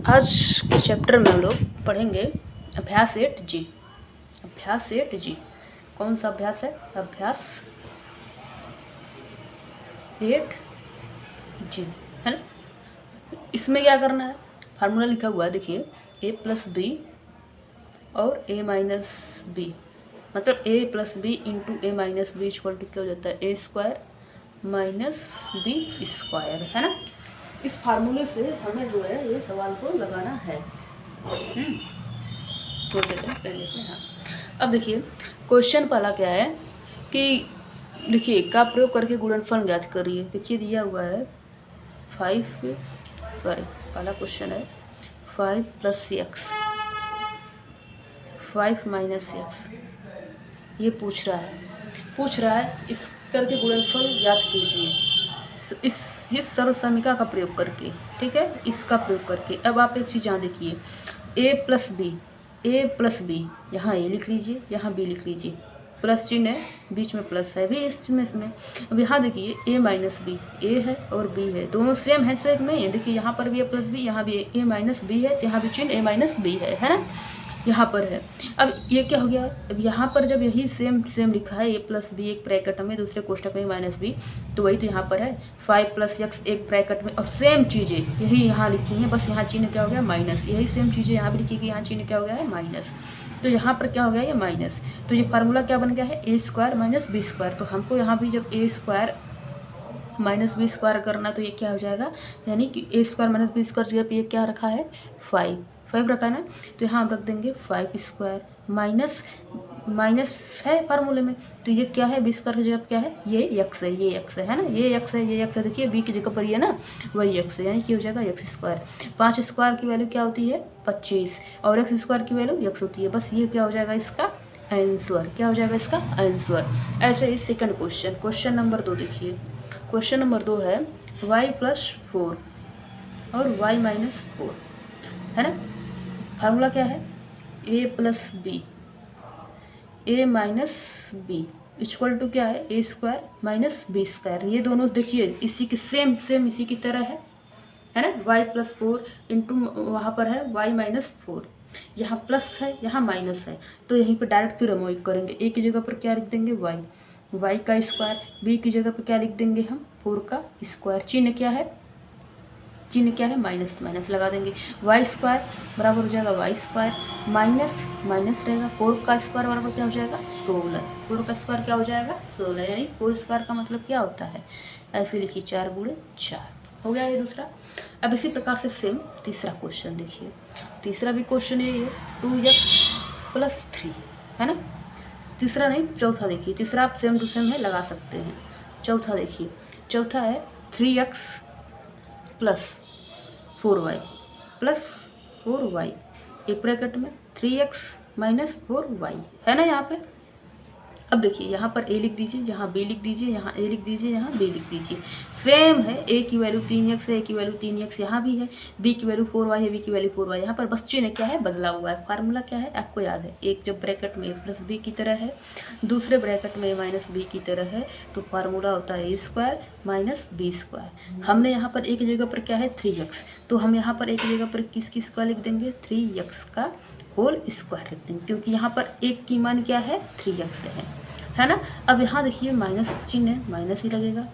आज के चैप्टर में हम लोग पढ़ेंगे अभ्यास 8G। अभ्यास 8G कौन सा अभ्यास है? अभ्यास 8G है ना। इसमें क्या करना है? फार्मूला लिखा हुआ है, देखिए a प्लस बी और a माइनस बी, मतलब a plus b into a minus b equal to क्या हो जाता है? A square minus b square, है ना। इस फार्मूले से हमें जो है ये सवाल को लगाना है। छोड़ देते हैं, पहले से। हाँ, अब देखिए क्वेश्चन पहला क्या है कि देखिए का प्रयोग करके गुणनफल ज्ञात करिए। देखिए दिया हुआ है 5 पहला क्वेश्चन है 5 प्लस एक्स 5 माइनस एक्स, ये पूछ रहा है इस करके गुणनफल ज्ञात कीजिए इस सरल समीकरण का प्रयोग करके, ठीक है, इसका प्रयोग करके। अब आप एक चीज़ यहाँ देखिए, a प्लस बी, यहाँ a लिख लीजिए, यहाँ b लिख लीजिए, प्लस चिन्ह है, बीच में प्लस है भी इसमें। अब यहाँ देखिए a माइनस बी, a है और b है, दोनों सेम है सेम में। देखिए यहाँ पर भी a प्लस बी, यहाँ भी a माइनस बी है, यहाँ भी चिन्ह a माइनस बी है ना, यहाँ पर है। अब ये क्या हो गया? अब यहाँ पर जब यही सेम लिखा है a प्लस बी एक ब्रैकेट में, दूसरे कोष्टक में माइनस बी, तो वही तो यहाँ पर है 5 प्लस एक्स एक ब्रैकेट में, और सेम चीज़ें यही यहाँ लिखी हैं, बस यहाँ चिन्ह क्या हो गया? माइनस। यही सेम चीज़ें यहाँ भी लिखी गई, यहाँ चिन्ह क्या हो गया है? माइनस। तो यहाँ पर क्या हो गया? ये माइनस। तो ये फार्मूला क्या बन गया है? A square minus b square. तो हमको यहाँ भी जब ए स्क्वायर माइनस बी स्क्वायर करना, तो ये क्या हो जाएगा? यानी कि ए स्क्वायर माइनस बी स्क्वायर जगह पे ये क्या रखा है? 5 रखा है ना। तो यहाँ हम रख देंगे 5 स्क्वायर माइनस है फार्मूले में, तो ये क्या है? बी स्क्वायर की जगह क्या है? ये एक्स है, ये एक्स है ना, ये एक्स है। देखिए बी की जगह पर ये ना वही एक्स है, यानी कि हो जाएगा एक्स स्क्वायर। 5 स्क्वायर की वैल्यू क्या होती है? 25, और एक्स स्क्वायर की वैल्यू एक्स होती है। बस ये क्या हो जाएगा? इसका आंसर। क्या हो जाएगा इसका आंसर? ऐसे ही सेकंड क्वेश्चन नंबर 2 देखिए। क्वेश्चन नंबर 2 है y प्लस 4 और y माइनस 4, है ना। फार्मूला क्या है? a plus b, a minus b equal to क्या है? A square minus b square. ये दोनों देखिए इसी के सेम इसी की तरह है ना। y प्लस 4 इंटू वहाँ पर है y माइनस 4, यहाँ प्लस है यहाँ माइनस है, तो यहीं पर डायरेक्ट फिर हम वही करेंगे। a की जगह पर क्या लिख देंगे? y का स्क्वायर, b की जगह पर क्या लिख देंगे हम? 4 का स्क्वायर। चिन्ह क्या है? माइनस लगा देंगे। y स्क्वायर बराबर हो जाएगा y स्क्वायर माइनस रहेगा 4 का स्क्वायर बराबर क्या हो जाएगा? 16। 4 का स्क्वायर क्या हो जाएगा? 16, यानी 4 स्क्वायर का मतलब क्या होता है? ऐसे लिखिए 4 गुणे 4 हो गया ये दूसरा। अब इसी प्रकार से सेम तीसरा क्वेश्चन देखिए। तीसरा भी क्वेश्चन ये 2x प्लस 3, है ना। तीसरा नहीं, चौथा देखिए। तीसरा आप सेम टू सेम है लगा सकते हैं। चौथा देखिए, चौथा है 3x प्लस 4y एक ब्रैकेट में 3x माइनस 4y, है ना यहाँ पे। अब देखिए यहाँ पर a लिख दीजिए, यहाँ b लिख दीजिए, यहाँ a लिख दीजिए, यहाँ b लिख दीजिए। सेम है, a की वैल्यू 3x है, a की वैल्यू 3x यहाँ भी है, b की वैल्यू 4y है, b की वैल्यू 4y यहाँ पर। बस चिन्ह क्या है? बदला हुआ है। फार्मूला क्या है? आपको याद है, एक जब ब्रैकेट में a प्लस बी की तरह है, दूसरे ब्रैकेट में a माइनस बी की तरह है, तो फार्मूला होता है a square minus b square. हमने यहाँ पर a की जगह पर क्या है? 3x, तो हम यहाँ पर a की जगह पर किस का लिख देंगे? 3x का होल स्क्वायर लिख देंगे, क्योंकि यहाँ पर एक की मान क्या है? 3x है ना। अब यहाँ देखिए माइनस चिन्ह है, माइनस ही लगेगा।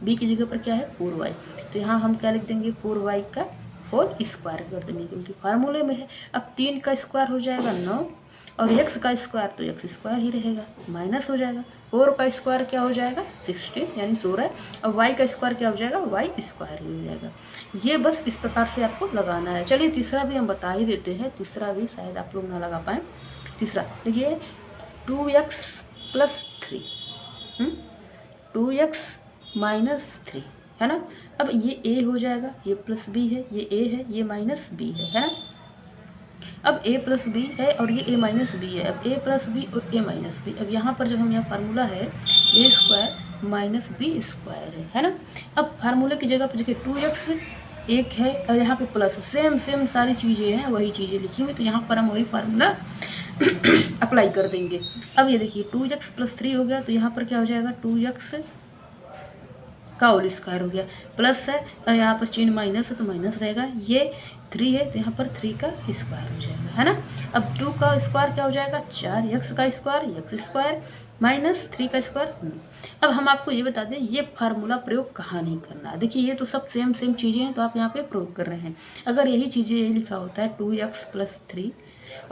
b की जगह पर क्या है? 4y, तो यहाँ हम क्या लिख देंगे? 4y का होल स्क्वायर कर देंगे, क्योंकि फार्मूले में है। अब 3 का स्क्वायर हो जाएगा 9, और x का स्क्वायर तो x स्क्वायर ही रहेगा, माइनस हो जाएगा। 4 का स्क्वायर क्या हो जाएगा? 16 यानी 16। और y का स्क्वायर क्या हो जाएगा? y स्क्वायर ही हो जाएगा। ये बस इस प्रकार से आपको लगाना है। चलिए तीसरा भी हम बता ही देते हैं, तीसरा भी शायद आप लोग ना लगा पाएँ। तीसरा देखिए 2x प्लस 3, 2x माइनस 3, है ना। अब ये a हो जाएगा, ये प्लस b है, ये a है, ये माइनस b है ना। अब a प्लस बी है और ये a माइनस बी है। अब a प्लस बी और a माइनस बी। अब यहाँ पर जब हम यहाँ फार्मूला है a square minus b square है ना। अब फार्मूले की जगह पर देखिए 2x एक है और यहाँ पे प्लस, सेम सारी चीज़ें हैं, वही चीज़ें लिखी हुई, तो यहाँ पर हम वही फार्मूला अप्लाई कर देंगे। अब ये देखिए 2x प्लस 3 हो गया, तो यहाँ पर क्या हो जाएगा? 2x का होल स्क्वायर हो गया, प्लस है और यहाँ पर चिन्ह माइनस है तो माइनस रहेगा। ये 3 है तो यहाँ पर 3 का स्क्वायर हो जाएगा, है ना। अब 2 का स्क्वायर क्या हो जाएगा 4, x का स्क्वायर x स्क्वायर माइनस 3 का स्क्वायर। अब हम आपको ये बता दें ये फार्मूला प्रयोग कहाँ नहीं करना है। देखिए ये तो सब सेम चीज़ें हैं तो आप यहाँ पे प्रयोग कर रहे हैं। अगर यही चीज़ें ये लिखा होता है 2x + 3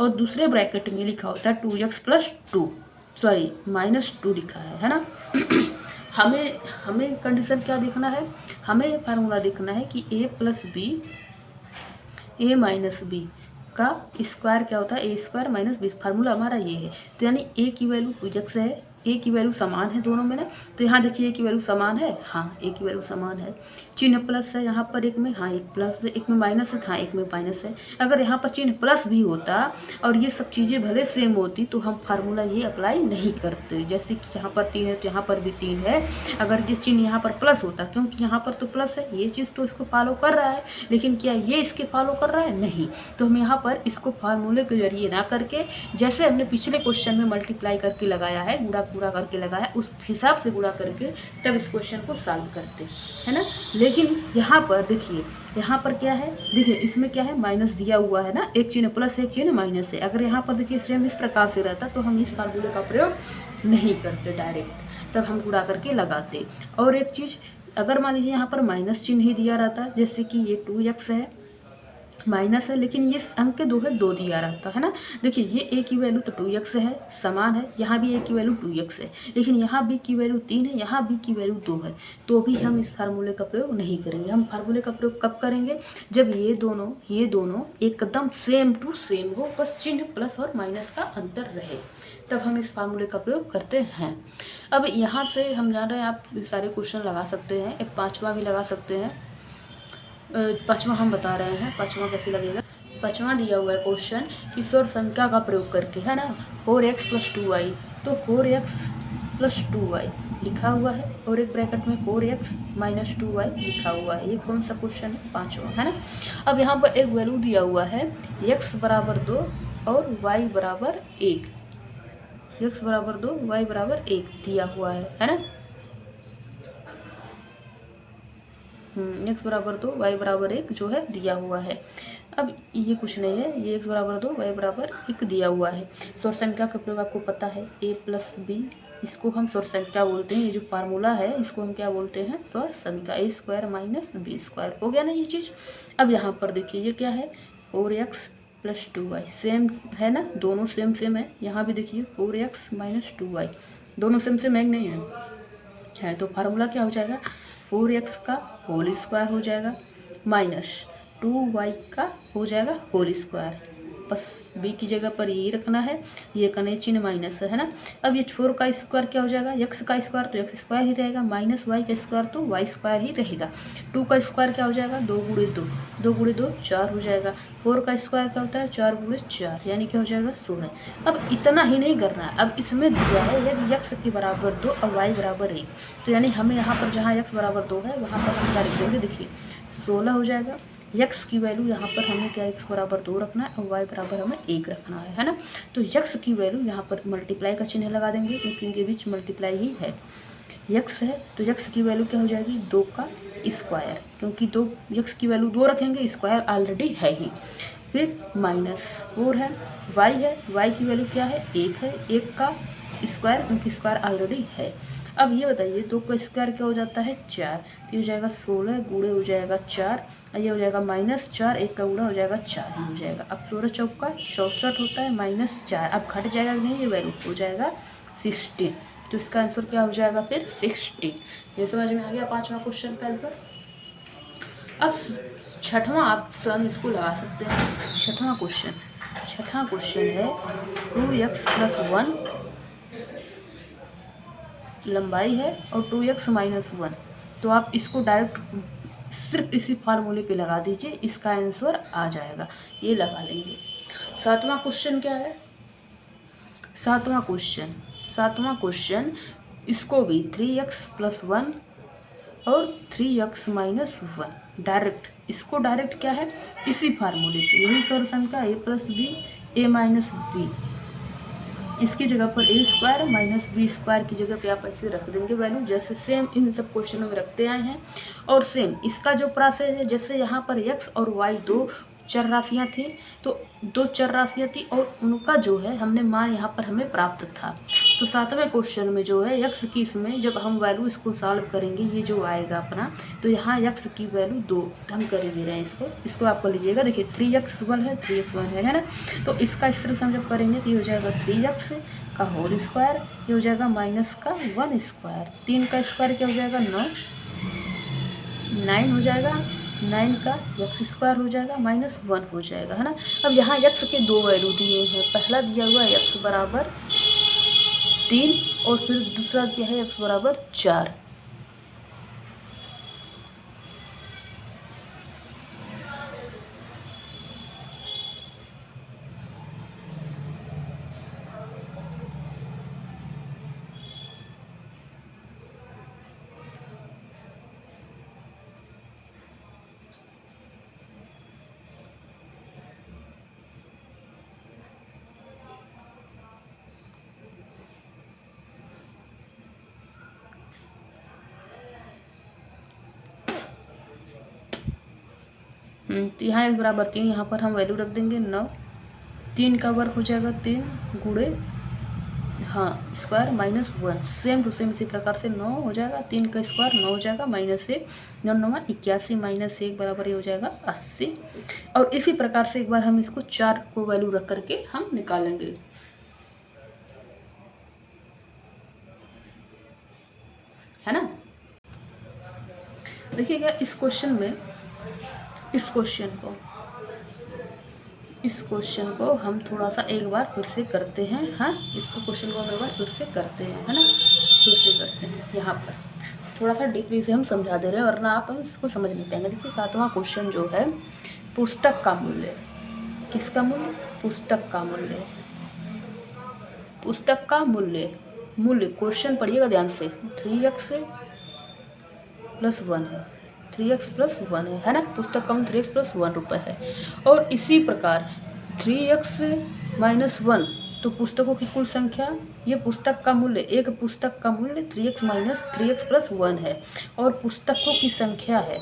और दूसरे ब्रैकेट में लिखा होता है 2x + 2 सॉरी -2 लिखा है ना। हमें कंडीशन क्या देखना है, हमें ये फार्मूला देखना है कि a + b a - b का स्क्वायर क्या होता है a² - b। फार्मूला हमारा ये है। तो यानी a की वैल्यू 2x है, a की वैल्यू समान है दोनों में ना। तो यहाँ देखिए a की वैल्यू समान है, हाँ a की वैल्यू समान है। चिन्ह प्लस है यहाँ पर, एक में हाँ एक प्लस है, एक में माइनस है, हाँ एक में माइनस है। अगर यहाँ पर चिन्ह प्लस भी होता और ये सब चीज़ें भले सेम होती तो हम फार्मूला ये अप्लाई नहीं करते। जैसे कि यहाँ पर 3 है तो यहाँ पर भी 3 है। अगर ये चिन्ह यहाँ पर प्लस होता, क्योंकि यहाँ पर तो प्लस है, ये चीज़ तो इसको फॉलो कर रहा है, लेकिन क्या ये इसके फॉलो कर रहा है, नहीं। तो हम यहाँ पर इसको फार्मूले के जरिए ना करके, जैसे हमने पिछले क्वेश्चन में मल्टीप्लाई करके लगाया है, गुणा करके लगाया, उस हिसाब से गुणा करके तब इस क्वेश्चन को सॉल्व करते है ना। लेकिन यहाँ पर देखिए, यहाँ पर क्या है, देखिए इसमें क्या है माइनस दिया हुआ है ना, एक चिन्ह प्लस एक चिन्ह माइनस है। अगर यहाँ पर देखिए सेम इस प्रकार से रहता तो हम इस फार्मूले का प्रयोग नहीं करते डायरेक्ट, तब हम गुणा करके लगाते। और एक चीज़, अगर मान लीजिए यहाँ पर माइनस चिन्ह ही दिया रहता, जैसे कि ये 2x है माइनस है, लेकिन ये अंक के 2 है, 2 दिया रहता है ना। देखिए ये a की वैल्यू तो 2x है, समान है, यहाँ भी a की वैल्यू 2x है, लेकिन यहाँ b की वैल्यू 3 है, यहाँ b की वैल्यू 2 है। तो भी हम इस फार्मूले का प्रयोग नहीं करेंगे। हम फार्मूले का प्रयोग कब करेंगे, जब ये दोनों एकदम सेम टू सेम हो, बस चिन्ह प्लस और माइनस का अंतर रहे, तब हम इस फार्मूले का प्रयोग करते हैं। अब यहाँ से हम जान रहे हैं आप सारे क्वेश्चन लगा सकते हैं, एक 5वां भी लगा सकते हैं। 5वां हम बता रहे हैं, 5वां कैसे लगेगा। 5वां दिया हुआ है क्वेश्चन कि स्वर संख्या का प्रयोग करके, है ना, 4x + 2y। तो 4x + 2y लिखा हुआ है और एक ब्रैकेट में 4x - 2y लिखा हुआ है। ये कौन सा क्वेश्चन है, 5वां, है ना। अब यहाँ पर एक वैल्यू दिया हुआ है x = 2 और y = 1, x = 2 y = 1 दिया हुआ है ना। x = 2 y = 1 जो है दिया हुआ है। अब ये कुछ नहीं है, ये x = 2 y = 1 दिया हुआ है। स्वर संख्या का प्रयोग आपको पता है, a + b, इसको हम स्वर संख्या बोलते हैं। ये जो फार्मूला है इसको हम क्या बोलते हैं, स्वर संख्या, a² - b²। हो गया ना ये चीज़। अब यहाँ पर देखिए ये क्या है, 4x + 2y सेम है ना, दोनों सेम है। यहाँ भी देखिए 4x - 2y दोनों सेम है नहीं है, तो फार्मूला क्या हो जाएगा, 4x का होल स्क्वायर हो जाएगा -2y का हो जाएगा होल स्क्वायर। बस b की जगह पर ये रखना है, ये करने चिन्ह माइनस है ना। अब ये 4 का स्क्वायर क्या हो जाएगा, x का स्क्वायर तो x स्क्वायर ही रहेगा, -y का स्क्वायर तो y स्क्वायर ही रहेगा। 2 का स्क्वायर क्या हो जाएगा, 2 × 2, 2 × 2 4 हो जाएगा। 4 का स्क्वायर क्या होता है, 4 × 4 यानी क्या हो जाएगा 16। अब इतना ही नहीं करना है, अब इसमें दिया है यदि x के बराबर 2 और y = 1, तो यानी हमें यहाँ पर जहाँ x = 2 है वहाँ पर हम क्या लिख देंगे, देखिए 16 हो जाएगा। x की वैल्यू यहाँ पर हमें क्या x = 2 रखना है और y = हमें 1 रखना है ना। तो x की वैल्यू यहाँ पर मल्टीप्लाई का चिन्ह लगा देंगे, क्योंकि इनके बीच मल्टीप्लाई ही है। x है तो x की वैल्यू क्या हो जाएगी, 2 का स्क्वायर, क्योंकि x की वैल्यू 2 रखेंगे, स्क्वायर ऑलरेडी है ही। फिर -4 है, y की वैल्यू क्या है, 1 है, 1 का स्क्वायर, क्योंकि स्क्वायर ऑलरेडी है। अब ये बताइए 2 का स्क्वायर क्या हो जाता है, 4, ये हो जाएगा 16 गुणे हो जाएगा 4, ये हो जाएगा -4, 1 का गुणा हो जाएगा 4 ही हो जाएगा। अब 16 चौका 64 होता है -4, अब घट जाएगा नहीं, ये वैल्यू हो जाएगा 16। तो इसका आंसर क्या हो जाएगा फिर 16। ये समझ में आ गया 5वां क्वेश्चन का आंसर। अब 6वां आप स्वयं इसको लगा सकते हैं। 6वां क्वेश्चन है 2x + 1 लंबाई है और 2x - 1, तो आप इसको डायरेक्ट सिर्फ इसी फार्मूले पे लगा दीजिए, इसका आंसर आ जाएगा, ये लगा लेंगे। 7वां क्वेश्चन क्या है, 7वां क्वेश्चन इसको भी 3x + 1 और 3x - 1 इसको डायरेक्ट क्या है, इसी फार्मूले पे, यही स्वर संख्या a + b a - b, इसकी जगह पर a² - b² की जगह पे आप ऐसे रख देंगे वैल्यू, जैसे सेम इन सब क्वेश्चनों में रखते आए हैं। और सेम इसका जो प्रोसेस है, जैसे यहाँ पर x और y दो चर राशियाँ थी, तो 2 चर राशियाँ थी और उनका जो है हमने मान यहाँ पर हमें प्राप्त था। तो 7वें क्वेश्चन में जो है यक्स की इसमें जब हम वैल्यू इसको सॉल्व करेंगे, ये जो आएगा अपना, तो यहाँ यक्स की वैल्यू 2 हम कर ही दे रहे हैं इसको आप कर लीजिएगा। देखिए 3x1 है, 3x1 है ना। तो इसका इस तरह से हम जब करेंगे तो ये हो जाएगा 3x का होल स्क्वायर, ये हो जाएगा माइनस का 1 स्क्वायर, 3 का स्क्वायर क्या हो जाएगा 9 हो जाएगा, 9 का एक्स स्क्वायर हो जाएगा माइनस 1 हो जाएगा, है ना। अब यहाँ यक्स के 2 वैल्यू दिए हैं, पहला दिया हुआ है यक्स बराबर 3 और फिर दूसरा दिया है यक्स बराबर 4। तो यहाँ x बराबर 3, यहाँ पर हम वैल्यू रख देंगे 9, 3 का वर्ग हो जाएगा 3 गुणे square minus 1, same to same इसी प्रकार से 9 हो जाएगा, 3 का स्क्वायर 9 हो जाएगा माइनस 1, 9 9 81 माइनस 1 बराबर ये हो जाएगा 80। और इसी प्रकार से एक बार हम इसको 4 को वैल्यू रख करके हम निकालेंगे, है ना। देखिएगा इस क्वेश्चन को हम थोड़ा सा एक बार फिर से करते हैं, हाँ इसको क्वेश्चन को हम एक बार फिर से करते हैं, है ना, फिर से करते हैं। यहाँ पर थोड़ा सा डीपली से हम समझा दे रहे हैं वरना आप इसको समझ नहीं पाएंगे। देखिए 7वां क्वेश्चन जो है पुस्तक का मूल्य, किसका मूल्य, पुस्तक का मूल्य, पुस्तक का मूल्य क्वेश्चन पढ़िएगा ध्यान से, 3x + 1 है, 3x + 1 है ना, पुस्तक का मूल्य 3x + 1 रुपये है। और इसी प्रकार 3x - 1 तो पुस्तकों की कुल संख्या, ये पुस्तक का मूल्य, एक पुस्तक का मूल्य 3x + 1 है और पुस्तकों की संख्या है,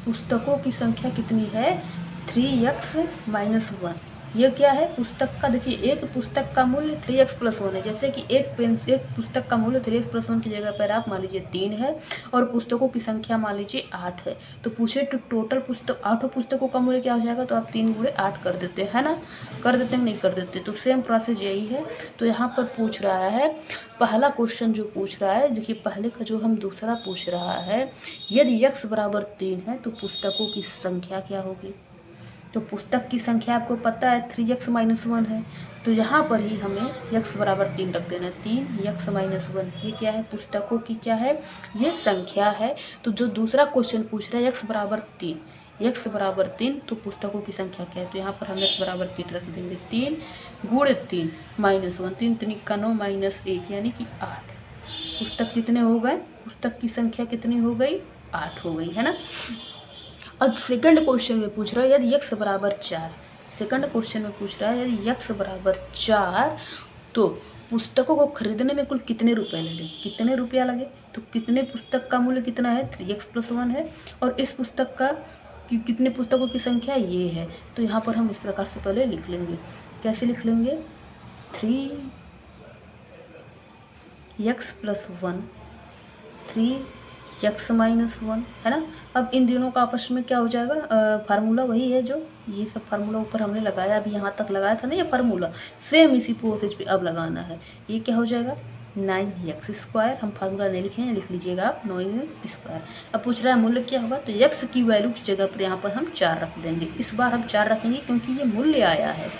पुस्तकों की संख्या कितनी है 3x - 1। ये क्या है पुस्तक का, देखिए एक पुस्तक का मूल्य 3x + 1 है, जैसे कि एक पुस्तक का मूल्य 3x + 1 की जगह पर आप मान लीजिए 3 है और पुस्तकों की संख्या मान लीजिए 8 है, तो पूछे तो टोटल पुस्तक 8 पुस्तकों का मूल्य क्या हो जाएगा, तो आप 3 × 8 कर देते हैं ना, कर देते हैं नहीं कर देते, तो सेम प्रोसेस यही है। तो यहाँ पर पूछ रहा है, पहला क्वेश्चन जो पूछ रहा है, देखिए पहले का जो हम दूसरा पूछ रहा है, यदि x बराबर 3 है तो पुस्तकों की संख्या क्या होगी। तो पुस्तक की संख्या आपको पता है 3x - 1 है, तो यहाँ पर ही हमें x बराबर 3 रख देना, 3x - 1 ये क्या है, पुस्तकों की क्या है, ये संख्या है। तो जो दूसरा क्वेश्चन पूछ रहा है x बराबर 3 तो पुस्तकों की संख्या क्या है, तो यहाँ पर हम x बराबर 3 रख देंगे, 3 × 3 - 1, 3 3 का 9 -1 यानी कि 8। पुस्तक कितने हो गए, पुस्तक की संख्या कितनी हो गई, 8 हो गई, है ना। अब सेकंड क्वेश्चन में पूछ रहा है यदि x बराबर 4, सेकंड क्वेश्चन में पूछ रहा है यदि x बराबर 4 तो पुस्तकों को खरीदने में कुल कितने रुपए लगे, कितने रुपया लगे, तो कितने पुस्तक का मूल्य कितना है 3x + 1 है और इस पुस्तक का कितने पुस्तकों की संख्या ये है। तो यहाँ पर हम इस प्रकार से पहले लिख लेंगे, कैसे लिख लेंगे, 3x + 1 3x - 1 है ना। अब इन दोनों का आपस में क्या हो जाएगा, फार्मूला वही है जो ये सब फार्मूला ऊपर हमने लगाया, अभी यहाँ तक लगाया था ना ये फार्मूला, सेम इसी प्रोसेस पे अब लगाना है। ये क्या हो जाएगा 9x², हम फार्मूला नहीं लिखे हैं, लिख लीजिएगा आप 9x²। अब पूछ रहा है मूल्य क्या होगा, तो x की वैल्यू की जगह पर यहाँ पर हम 4 रख देंगे। इस बार हम 4 रखेंगे क्योंकि ये मूल्य आया है,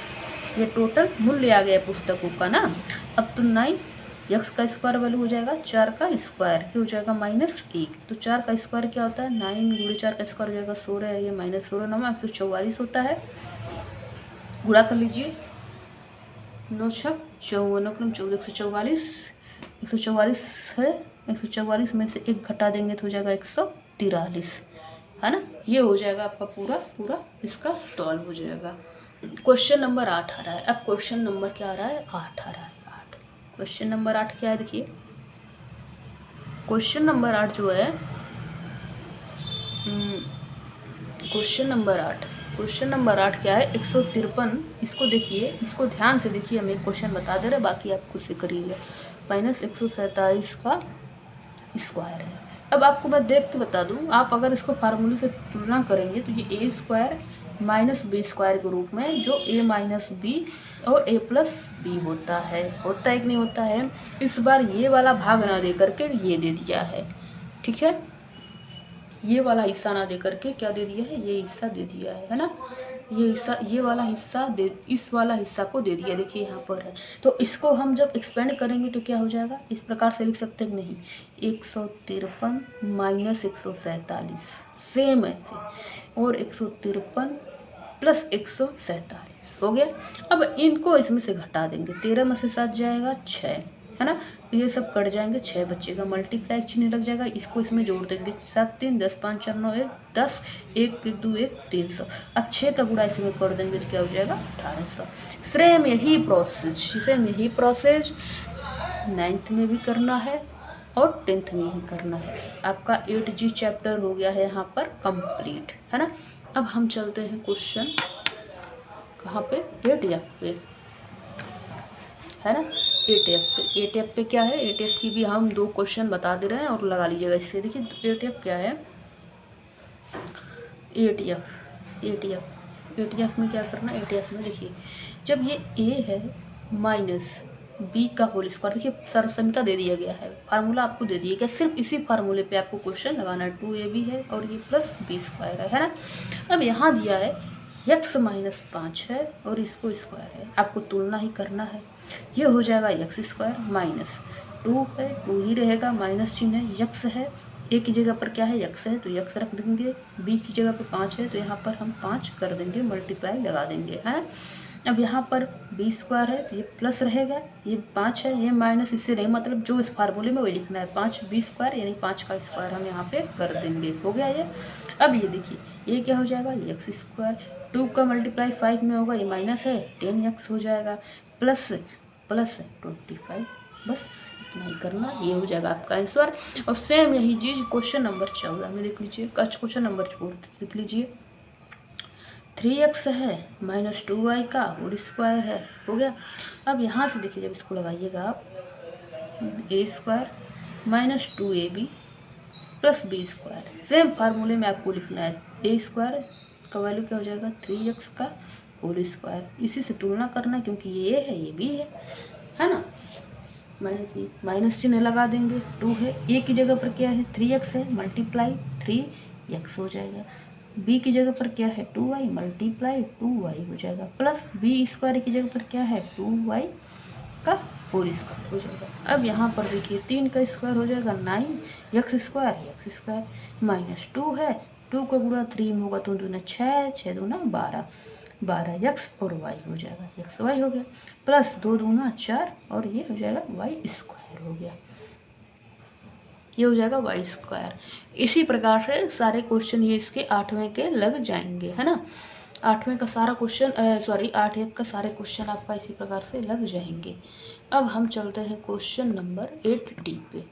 ये टोटल मूल्य आ गया पुस्तकों का ना। अब तो 9x का स्क्वायर वैल्यू हो जाएगा 4 का स्क्वायर, ये हो जाएगा -1, तो 4 का स्क्वायर क्या होता है 9 × 4 का स्क्वायर हो जाएगा 16, ये -16 9 144 होता है, गुणा कर लीजिए, 9 × 6 = 14, 144 है, 144 में से 1 घटा देंगे तो हो जाएगा 143, है ना। ये हो जाएगा आपका पूरा इसका सॉल्व हो जाएगा। क्वेश्चन नंबर 8 आ रहा है। अब क्वेश्चन नंबर क्या आ रहा है, 8 आ रहा है। क्वेश्चन नंबर 8 क्या है, देखिए क्वेश्चन नंबर 8 जो है, क्वेश्चन नंबर 8। क्वेश्चन नंबर 8 क्या है, 153। इसको देखिए, इसको ध्यान से देखिए, हम एक क्वेश्चन बता दे रहे, बाकी आप खुद से करिएगा। -147 का स्क्वायर है। अब आपको मैं देख के बता दूं, आप अगर इसको फार्मूले से तुलना करेंगे तो ये a square minus b square के रूप में, जो a माइनस बी और a प्लस बी होता है कि नहीं होता है। इस बार ये वाला भाग ना दे करके ये दे दिया है, ठीक है, ये वाला हिस्सा ना दे करके क्या दे दिया है, ये हिस्सा दे दिया है ना, ये हिस्सा, ये वाला हिस्सा दे, इस वाला हिस्सा को दे दिया, देखिए यहाँ पर है। तो इसको हम जब एक्सपेंड करेंगे तो क्या हो जाएगा, इस प्रकार से लिख सकते हैं नहीं, 153 माइनस 147 सेम है, और 153 प्लस 147 हो गया। अब इनको इसमें से घटा देंगे, 13 में से 7 जाएगा 6, है ना, ये सब कट जाएंगे, 6 बचेगा, मल्टीप्लाई चिन्ह लग जाएगा, इसको इसमें जोड़ देंगे, 7 3 10 5 4 9 1 10 1 1 2 1 300। अब 6 का गुणा इसमें कर देंगे तो क्या हो जाएगा 1800। सेम यही प्रोसेस 9th में भी करना है और 10th में ही करना है। आपका 8G चैप्टर हो गया है यहाँ पर कंप्लीट, है ना। अब हम चलते हैं क्वेश्चन कहाँ पे, 8F पे, है ना, 8F पे क्या है, 8F की भी हम 2 क्वेश्चन बता दे रहे हैं और लगा लीजिएगा इससे। देखिए 8F क्या है, 8F में क्या करना है, 8F में देखिए, जब ये a है माइनस b का होल स्क्वायर, देखिए सर्वसमीका दे दिया गया है, फार्मूला आपको दे दिया गया, सिर्फ इसी फार्मूले पे आपको क्वेश्चन लगाना है। 2ab है और ये प्लस b स्क्वायर है ना। अब यहाँ दिया है x माइनस 5 है और इसको स्क्वायर है, आपको तुलना ही करना है। ये हो जाएगा x स्क्वायर माइनस 2 है, 2 ही रहेगा, माइनस चिन्ह है, x है, a की जगह पर क्या है x है तो x रख देंगे, b की जगह पर 5 है तो यहाँ पर हम 5 कर देंगे, मल्टीप्लाई लगा देंगे, है। अब यहाँ पर b स्क्वायर है तो ये प्लस रहेगा, ये 5 है, ये माइनस, इससे नहीं मतलब जो इस फार्मूले में वही लिखना है, 5b स्क्वायर यानी 5 का स्क्वायर हम यहाँ पे कर देंगे, हो गया ये। अब ये देखिए ये क्या हो जाएगा, x स्क्वायर, 2 का मल्टीप्लाई 5 में होगा, ये माइनस है 10x हो जाएगा, प्लस 25, बस इतना ही करना, ये हो जाएगा आपका आंसर। और सेम यही चीज़ क्वेश्चन नंबर 14 में देख लीजिए, क्वेश्चन नंबर 14 देख लीजिए, 3x है माइनस 2y का होल स्क्वायर है, हो गया। अब यहाँ से देखिए जब इसको लगाइएगा आप, a square minus 2ab plus b square, same फार्मूले में आपको लिखना है, a स्क्वायर का वैल्यू क्या हो जाएगा 3x का होल स्क्वायर, इसी से तुलना करना क्योंकि ये है ये b है ना, माइनस चिन्ह लगा देंगे, 2 है, a की जगह पर क्या है 3x है, मल्टीप्लाई 3x हो जाएगा, b की जगह पर क्या है 2y, मल्टीप्लाई 2y हो जाएगा, प्लस b स्क्वायर की जगह पर क्या है 2y का होल स्क्वायर हो जाएगा। अब यहाँ पर देखिए 3 का स्क्वायर हो जाएगा 9, x स्क्वायर माइनस 2 है, 2 का गुणा 3 में होगा तो 2 दूना 6, 6 दूना 12 x और y हो जाएगा, x y हो गया, प्लस 2 दूना 4 और ये हो जाएगा y स्क्वायर हो गया, ये हो जाएगा y स्क्वायर। इसी प्रकार से सारे क्वेश्चन ये इसके 8वें के लग जाएंगे, है ना। 8वें का सारा क्वेश्चन 8F का सारे क्वेश्चन आपका इसी प्रकार से लग जाएंगे। अब हम चलते हैं क्वेश्चन नंबर 8D पे।